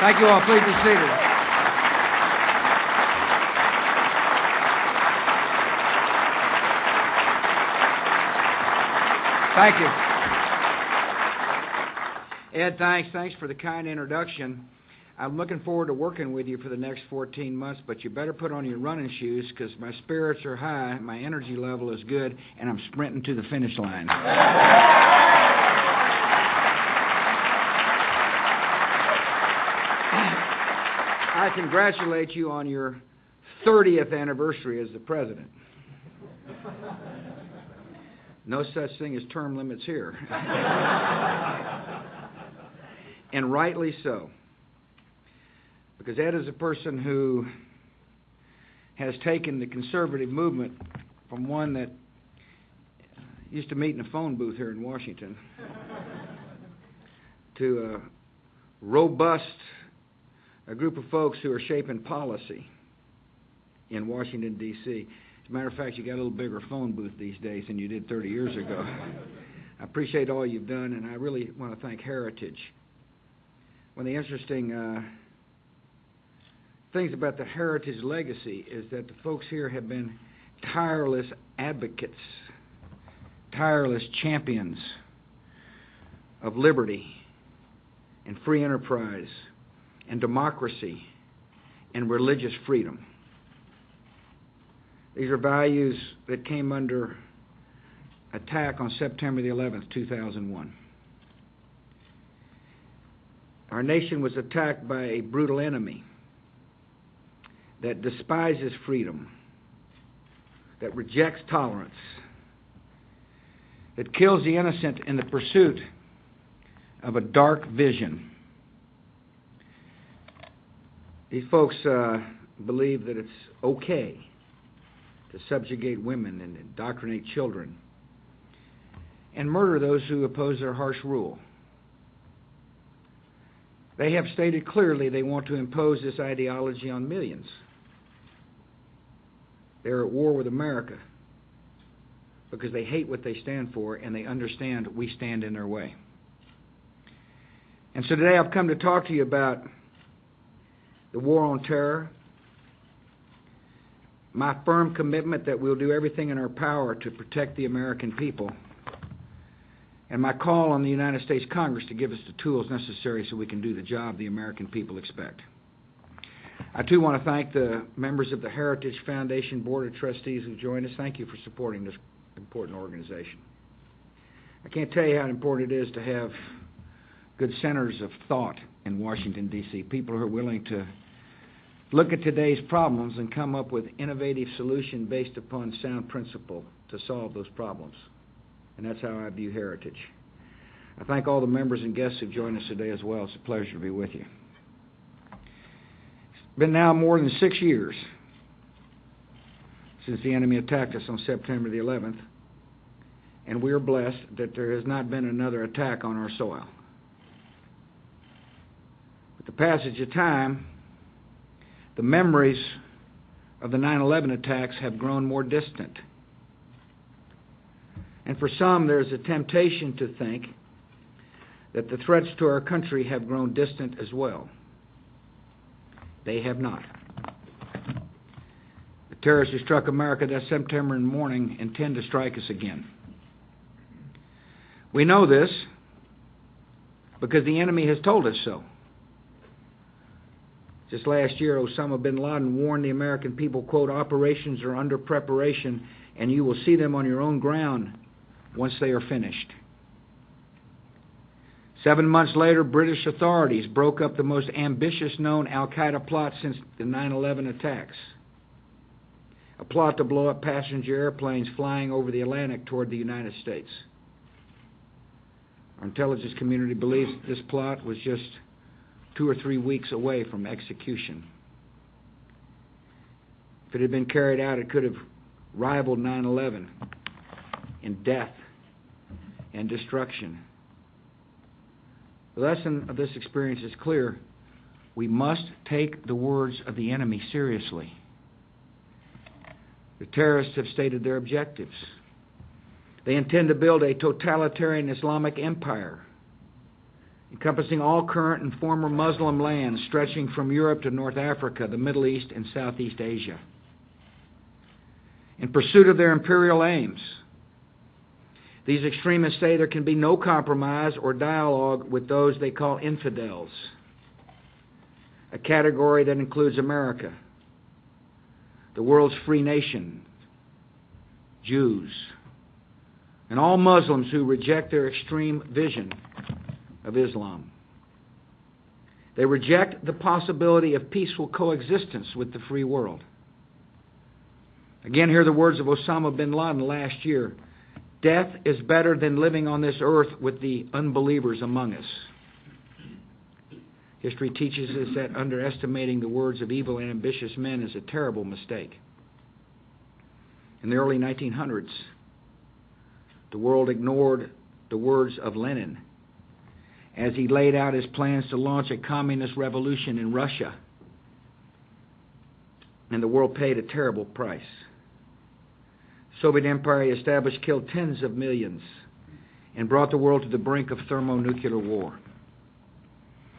Thank you all. Please be seated. Thank you. Ed, thanks for the kind introduction. I'm looking forward to working with you for the next 14 months, but you better put on your running shoes because my spirits are high, my energy level is good, and I'm sprinting to the finish line. I congratulate you on your 30th anniversary as the president. No such thing as term limits here. And rightly so. Because Ed is a person who has taken the conservative movement from one that used to meet in a phone booth here in Washington to a robust group of folks who are shaping policy in Washington, D.C. As a matter of fact, you got a little bigger phone booth these days than you did 30 years ago. I appreciate all you've done, and I really want to thank Heritage. One of the interesting things about the Heritage legacy is that the folks here have been tireless advocates, tireless champions of liberty and free enterprise and democracy and religious freedom. These are values that came under attack on September the 11th, 2001. Our nation was attacked by a brutal enemy that despises freedom, that rejects tolerance, that kills the innocent in the pursuit of a dark vision. These folks believe that it's okay to subjugate women and indoctrinate children and murder those who oppose their harsh rule. They have stated clearly they want to impose this ideology on millions. They're at war with America because they hate what they stand for and they understand we stand in their way. And so today I've come to talk to you about the war on terror, my firm commitment that we'll do everything in our power to protect the American people, and my call on the United States Congress to give us the tools necessary so we can do the job the American people expect. I, too, want to thank the members of the Heritage Foundation Board of Trustees who joined us. Thank you for supporting this important organization. I can't tell you how important it is to have good centers of thought in Washington, D.C., people who are willing to look at today's problems and come up with innovative solutions based upon sound principle to solve those problems. And that's how I view Heritage. I thank all the members and guests who've joined us today as well. It's a pleasure to be with you. It's been now more than 6 years since the enemy attacked us on September the 11th, and we are blessed that there has not been another attack on our soil. With the passage of time, the memories of the 9/11 attacks have grown more distant. And for some, there's a temptation to think that the threats to our country have grown distant as well. They have not. The terrorists who struck America that September morning intend to strike us again. We know this because the enemy has told us so. Just last year, Osama bin Laden warned the American people, quote, "Operations are under preparation, and you will see them on your own ground once they are finished." 7 months later, British authorities broke up the most ambitious known al-Qaeda plot since the 9/11 attacks. A plot to blow up passenger airplanes flying over the Atlantic toward the United States. Our intelligence community believes that this plot was just 2 or 3 weeks away from execution. If it had been carried out, it could have rivaled 9/11 in death and destruction. The lesson of this experience is clear. We must take the words of the enemy seriously. The terrorists have stated their objectives. They intend to build a totalitarian Islamic empire encompassing all current and former Muslim lands stretching from Europe to North Africa, the Middle East, and Southeast Asia. In pursuit of their imperial aims, these extremists say there can be no compromise or dialogue with those they call infidels, a category that includes America, the world's free nation, Jews, and all Muslims who reject their extreme vision of Islam. They reject the possibility of peaceful coexistence with the free world. Again, hear the words of Osama bin Laden last year: "Death is better than living on this earth with the unbelievers among us." History teaches us that underestimating the words of evil and ambitious men is a terrible mistake. In the early 1900s, the world ignored the words of Lenin as he laid out his plans to launch a communist revolution in Russia. And the world paid a terrible price. The Soviet Empire he established killed tens of millions and brought the world to the brink of thermonuclear war.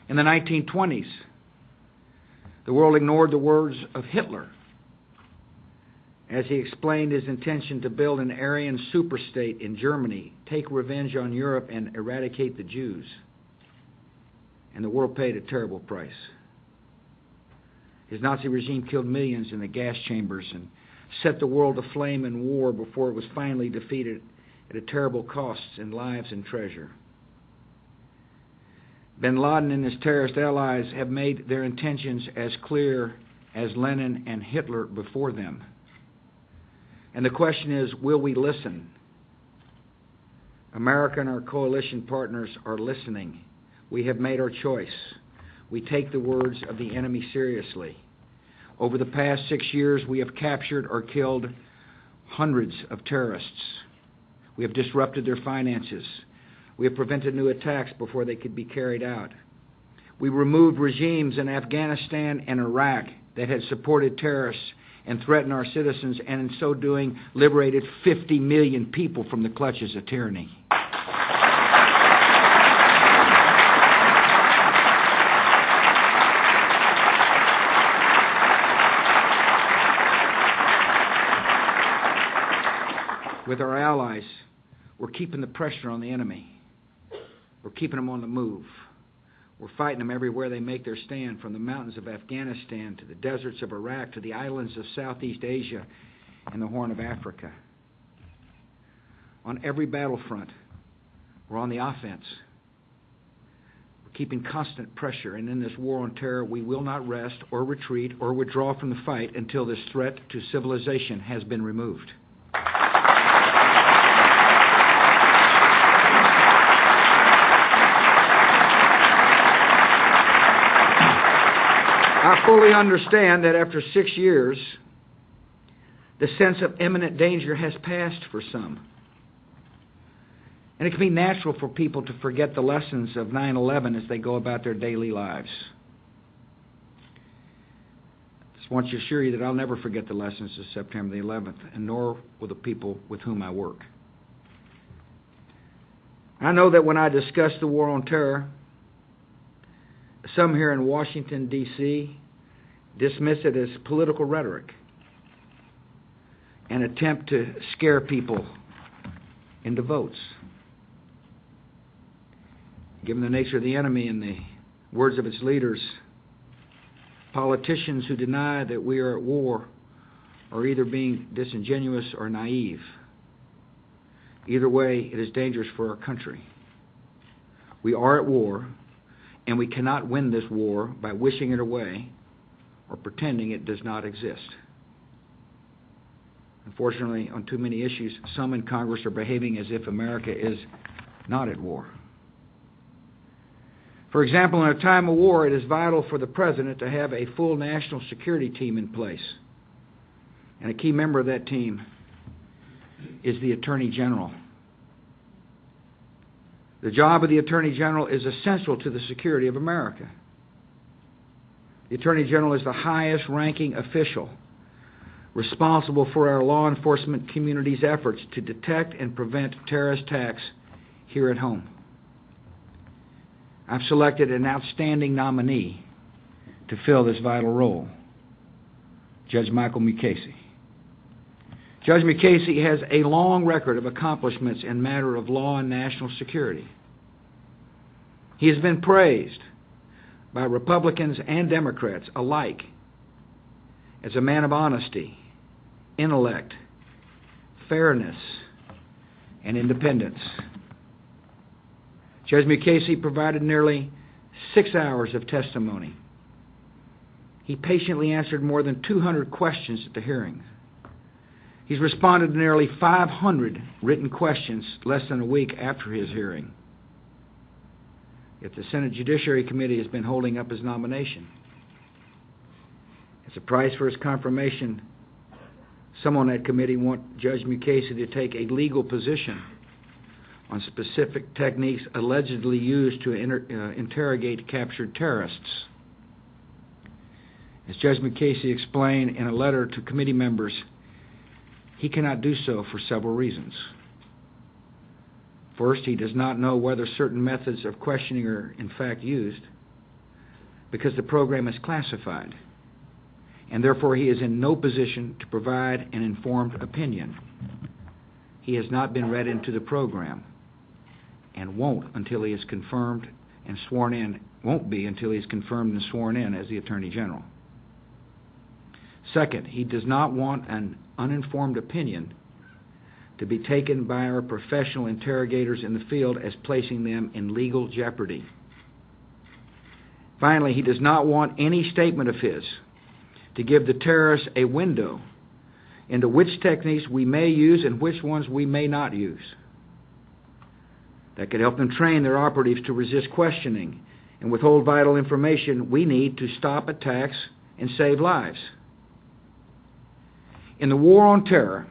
In the 1920s, the world ignored the words of Hitler as he explained his intention to build an Aryan superstate in Germany, take revenge on Europe, and eradicate the Jews. And the world paid a terrible price. His Nazi regime killed millions in the gas chambers and set the world aflame in war before it was finally defeated at a terrible cost in lives and treasure. Bin Laden and his terrorist allies have made their intentions as clear as Lenin and Hitler before them. And the question is, will we listen? America and our coalition partners are listening. We have made our choice. We take the words of the enemy seriously. Over the past 6 years, we have captured or killed hundreds of terrorists. We have disrupted their finances. We have prevented new attacks before they could be carried out. We removed regimes in Afghanistan and Iraq that had supported terrorists and threatened our citizens, and in so doing, liberated 50 million people from the clutches of tyranny. With our allies, we're keeping the pressure on the enemy. We're keeping them on the move. We're fighting them everywhere they make their stand, from the mountains of Afghanistan to the deserts of Iraq to the islands of Southeast Asia and the Horn of Africa. On every battlefront, we're on the offense. We're keeping constant pressure, and in this war on terror, we will not rest or retreat or withdraw from the fight until this threat to civilization has been removed. I fully understand that after 6 years, the sense of imminent danger has passed for some. And it can be natural for people to forget the lessons of 9/11 as they go about their daily lives. I just want to assure you that I'll never forget the lessons of September the 11th, and nor will the people with whom I work. I know that when I discuss the war on terror, some here in Washington, D.C., dismiss it as political rhetoric, an attempt to scare people into votes. Given the nature of the enemy and the words of its leaders, politicians who deny that we are at war are either being disingenuous or naive. Either way, it is dangerous for our country. We are at war, and we cannot win this war by wishing it away or pretending it does not exist. Unfortunately, on too many issues, some in Congress are behaving as if America is not at war. For example, in a time of war, it is vital for the President to have a full national security team in place. And a key member of that team is the Attorney General. The job of the Attorney General is essential to the security of America. The Attorney General is the highest ranking official responsible for our law enforcement community's efforts to detect and prevent terrorist attacks here at home. I've selected an outstanding nominee to fill this vital role, Judge Michael Mukasey. Judge Mukasey has a long record of accomplishments in matter of law and national security. He has been praised by Republicans and Democrats alike as a man of honesty, intellect, fairness, and independence. Judge Mukasey provided nearly 6 hours of testimony. He patiently answered more than 200 questions at the hearing. He's responded to nearly 500 written questions less than a week after his hearing. Yet the Senate Judiciary Committee has been holding up his nomination. As a price for his confirmation, some on that committee want Judge Mukasey to take a legal position on specific techniques allegedly used to interrogate captured terrorists. As Judge Mukasey explained in a letter to committee members, he cannot do so for several reasons. First, he does not know whether certain methods of questioning are in fact used because the program is classified, and therefore he is in no position to provide an informed opinion. He has not been read into the program and won't until he is confirmed and sworn in, won't be until he is confirmed and sworn in as the Attorney General. Second, he does not want an uninformed opinion to be taken by our professional interrogators in the field as placing them in legal jeopardy. Finally, he does not want any statement of his to give the terrorists a window into which techniques we may use and which ones we may not use. That could help them train their operatives to resist questioning and withhold vital information we need to stop attacks and save lives. In the war on terror,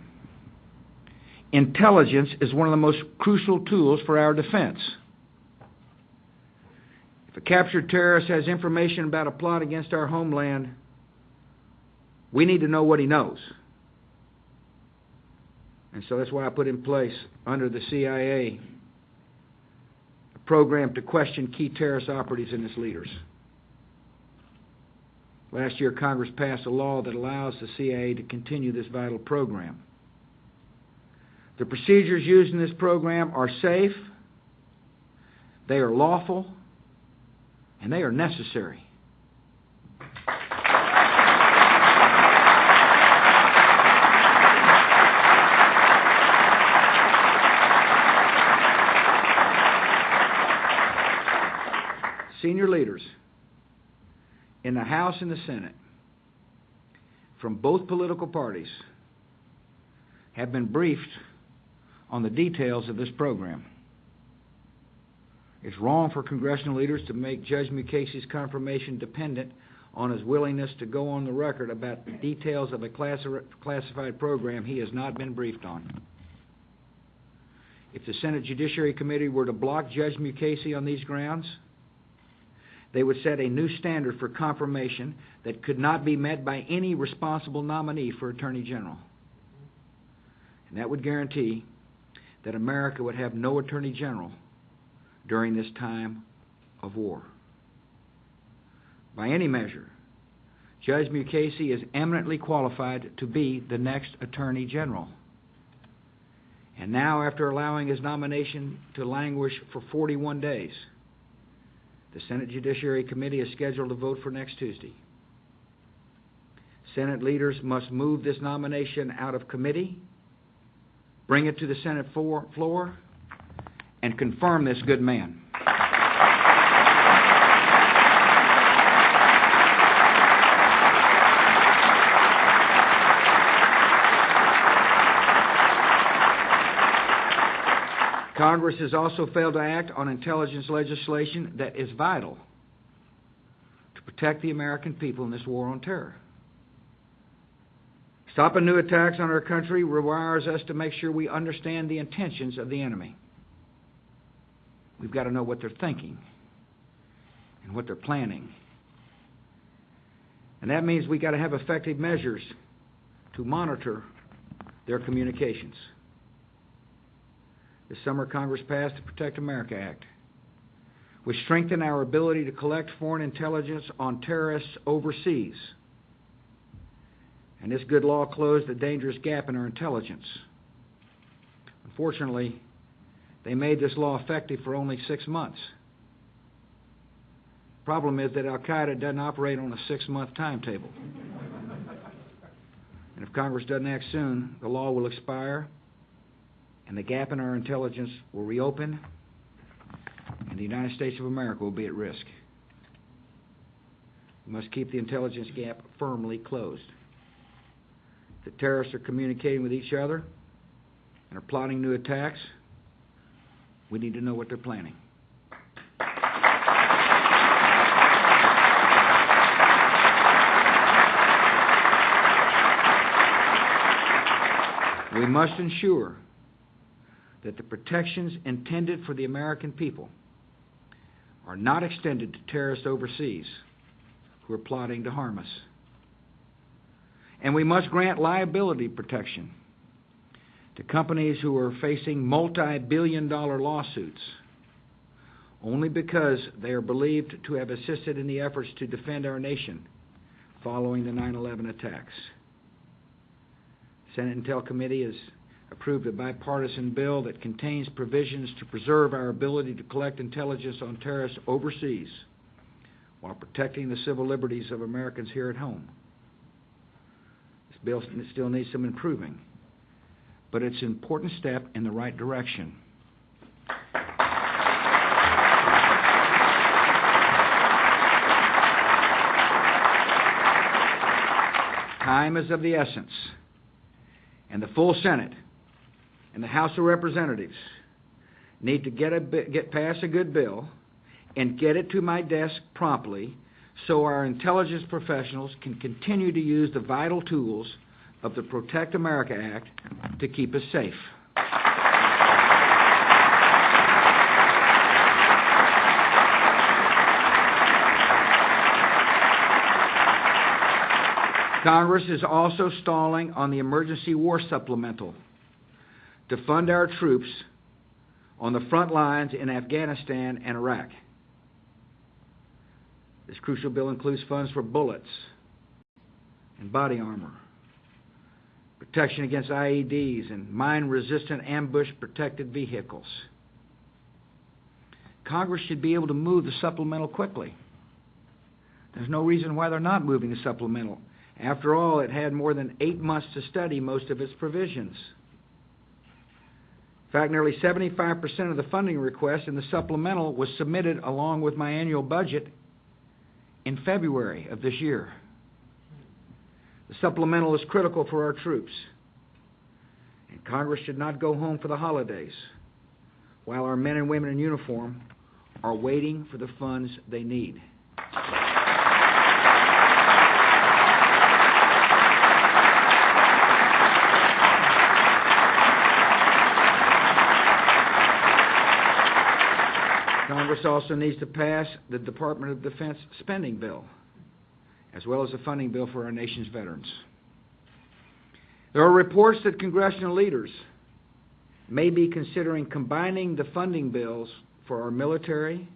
intelligence is one of the most crucial tools for our defense. If a captured terrorist has information about a plot against our homeland, we need to know what he knows. And so that's why I put in place, under the CIA, a program to question key terrorist operatives and its leaders. Last year, Congress passed a law that allows the CIA to continue this vital program. The procedures used in this program are safe, they are lawful, and they are necessary. Senior leaders in the House and the Senate from both political parties have been briefed on the details of this program. It's wrong for congressional leaders to make Judge Mukasey's confirmation dependent on his willingness to go on the record about the details of a classified program he has not been briefed on. If the Senate Judiciary Committee were to block Judge Mukasey on these grounds, they would set a new standard for confirmation that could not be met by any responsible nominee for Attorney General. And that would guarantee that America would have no Attorney General during this time of war. By any measure, Judge Mukasey is eminently qualified to be the next Attorney General. And now, after allowing his nomination to languish for 41 days, the Senate Judiciary Committee is scheduled to vote for next Tuesday. Senate leaders must move this nomination out of committee, bring it to the Senate floor, and confirm this good man. Congress has also failed to act on intelligence legislation that is vital to protect the American people in this war on terror. Stopping new attacks on our country requires us to make sure we understand the intentions of the enemy. We've got to know what they're thinking and what they're planning. And that means we've got to have effective measures to monitor their communications. This summer, Congress passed the Protect America Act, We strengthen our ability to collect foreign intelligence on terrorists overseas. And this good law closed a dangerous gap in our intelligence. Unfortunately, they made this law effective for only 6 months. Problem is that Al-Qaeda doesn't operate on a 6-month timetable. And if Congress doesn't act soon, the law will expire, and the gap in our intelligence will reopen, and the United States of America will be at risk. We must keep the intelligence gap firmly closed. If the terrorists are communicating with each other and are plotting new attacks, we need to know what they're planning. We must ensure that the protections intended for the American people are not extended to terrorists overseas who are plotting to harm us. And we must grant liability protection to companies who are facing multi-billion-dollar lawsuits only because they are believed to have assisted in the efforts to defend our nation following the 9/11 attacks. The Senate Intel Committee has approved a bipartisan bill that contains provisions to preserve our ability to collect intelligence on terrorists overseas while protecting the civil liberties of Americans here at home. This bill still needs some improving, but it's an important step in the right direction. Time is of the essence, and the full Senate and the House of Representatives need to get past a good bill and get it to my desk promptly so our intelligence professionals can continue to use the vital tools of the Protect America Act to keep us safe. Congress is also stalling on the emergency war supplemental to fund our troops on the front lines in Afghanistan and Iraq. This crucial bill includes funds for bullets and body armor, protection against IEDs, and mine-resistant ambush-protected vehicles. Congress should be able to move the supplemental quickly. There's no reason why they're not moving the supplemental. After all, it had more than 8 months to study most of its provisions. In fact, nearly 75% of the funding request in the supplemental was submitted along with my annual budget in February of this year. The supplemental is critical for our troops, and Congress should not go home for the holidays while our men and women in uniform are waiting for the funds they need. Congress also needs to pass the Department of Defense spending bill, as well as the funding bill for our nation's veterans. There are reports that congressional leaders may be considering combining the funding bills for our military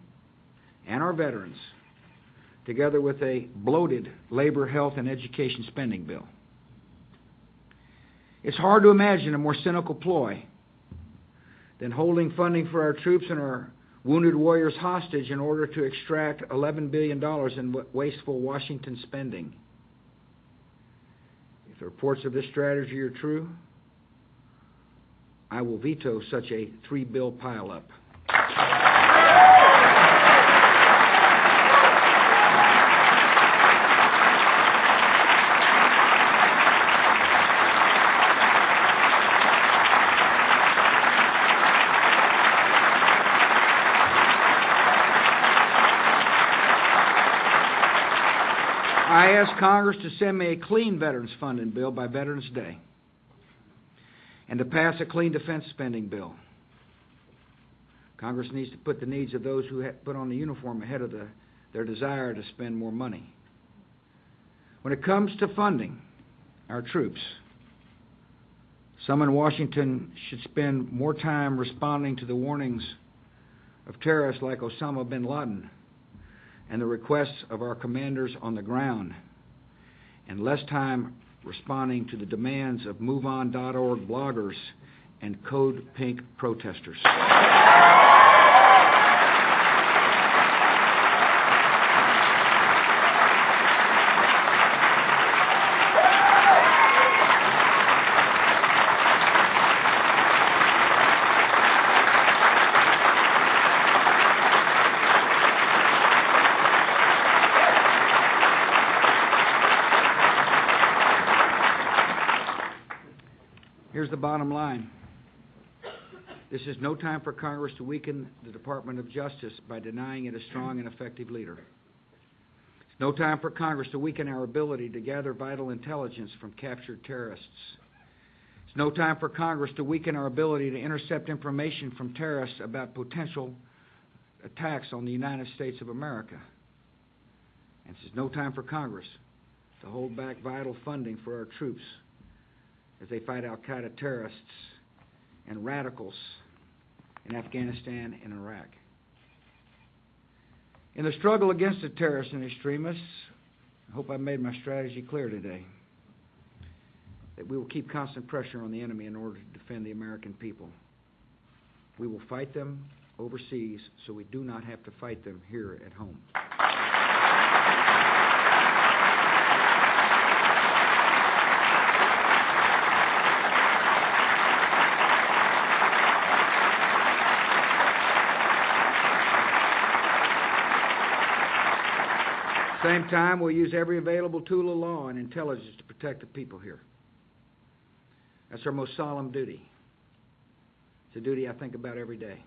and our veterans together with a bloated labor, health, and education spending bill. It's hard to imagine a more cynical ploy than holding funding for our troops and our wounded warriors hostage in order to extract $11 billion in wasteful Washington spending. If the reports of this strategy are true, I will veto such a 3-bill pileup. I asked Congress to send me a clean veterans funding bill by Veterans Day and to pass a clean defense spending bill. Congress needs to put the needs of those who put on the uniform ahead of their desire to spend more money. When it comes to funding our troops, some in Washington should spend more time responding to the warnings of terrorists like Osama bin Laden and the requests of our commanders on the ground, and less time responding to the demands of MoveOn.org bloggers and Code Pink protesters. Here's the bottom line. This is no time for Congress to weaken the Department of Justice by denying it a strong and effective leader. It's no time for Congress to weaken our ability to gather vital intelligence from captured terrorists. It's no time for Congress to weaken our ability to intercept information from terrorists about potential attacks on the United States of America. And this is no time for Congress to hold back vital funding for our troops as they fight al-Qaeda terrorists and radicals in Afghanistan and Iraq. In the struggle against the terrorists and extremists, I hope I made my strategy clear today, that we will keep constant pressure on the enemy in order to defend the American people. We will fight them overseas so we do not have to fight them here at home. At the same time, we'll use every available tool of law and intelligence to protect the people here. That's our most solemn duty. It's a duty I think about every day.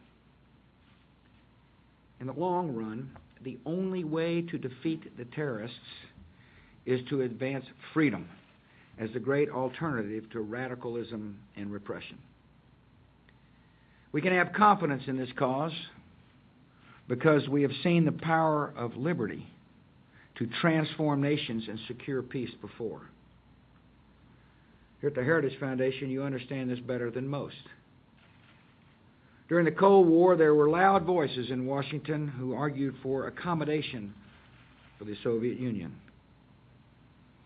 In the long run, the only way to defeat the terrorists is to advance freedom as the great alternative to radicalism and repression. We can have confidence in this cause because we have seen the power of liberty to transform nations and secure peace before. Here at the Heritage Foundation, you understand this better than most. During the Cold War, there were loud voices in Washington who argued for accommodation for the Soviet Union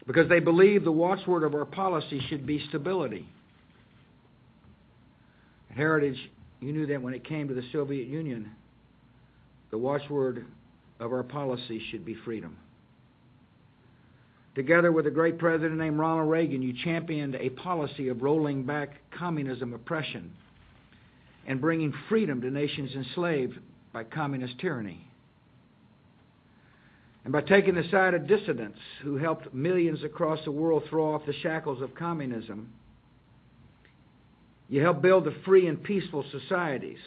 because they believed the watchword of our policy should be stability. At Heritage, you knew that when it came to the Soviet Union, the watchword of our policy should be freedom. Together with a great president named Ronald Reagan, you championed a policy of rolling back communism oppression and bringing freedom to nations enslaved by communist tyranny. And by taking the side of dissidents who helped millions across the world throw off the shackles of communism, you helped build the free and peaceful societies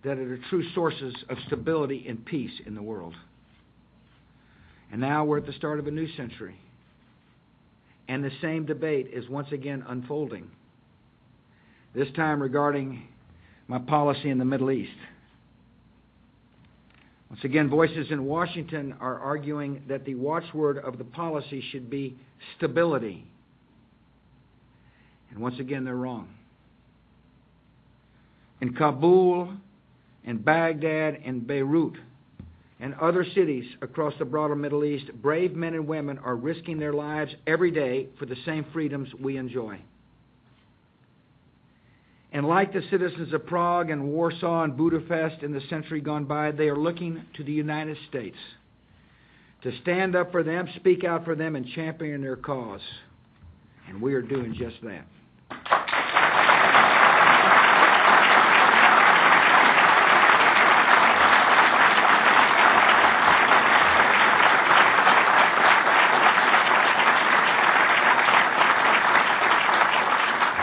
that are the true sources of stability and peace in the world. And now we're at the start of a new century, and the same debate is once again unfolding, this time regarding my policy in the Middle East. Once again, voices in Washington are arguing that the watchword of the policy should be stability. And once again, they're wrong. In Kabul, in Baghdad, and Beirut, and other cities across the broader Middle East, brave men and women are risking their lives every day for the same freedoms we enjoy. And like the citizens of Prague and Warsaw and Budapest in the century gone by, they are looking to the United States to stand up for them, speak out for them, and champion their cause. And we are doing just that.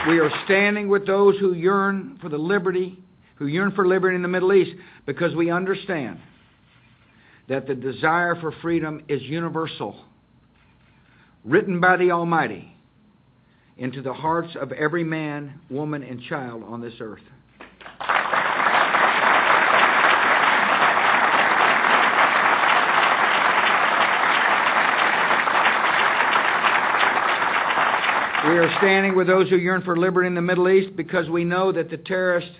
We are standing with those who yearn for liberty in the Middle East, because we understand that the desire for freedom is universal, written by the Almighty into the hearts of every man, woman, and child on this earth. We are standing with those who yearn for liberty in the Middle East because we know that the terrorists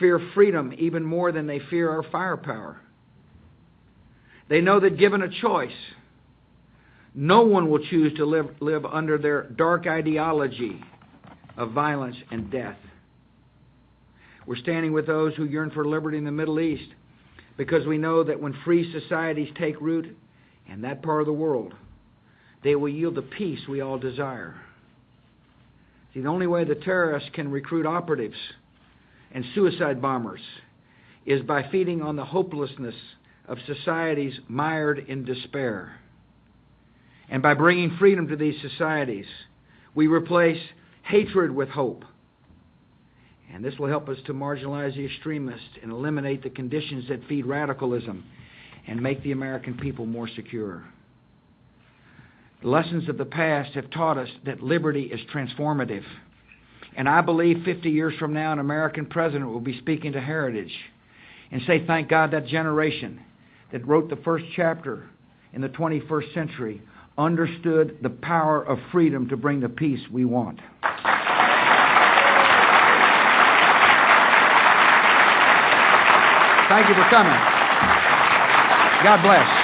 fear freedom even more than they fear our firepower. They know that given a choice, no one will choose to live under their dark ideology of violence and death. We're standing with those who yearn for liberty in the Middle East because we know that when free societies take root in that part of the world, they will yield the peace we all desire. See, the only way the terrorists can recruit operatives and suicide bombers is by feeding on the hopelessness of societies mired in despair. And by bringing freedom to these societies, we replace hatred with hope. And this will help us to marginalize the extremists and eliminate the conditions that feed radicalism and make the American people more secure. The lessons of the past have taught us that liberty is transformative. And I believe 50 years from now, an American president will be speaking to Heritage and say, thank God that generation that wrote the first chapter in the 21st century understood the power of freedom to bring the peace we want. Thank you for coming. God bless.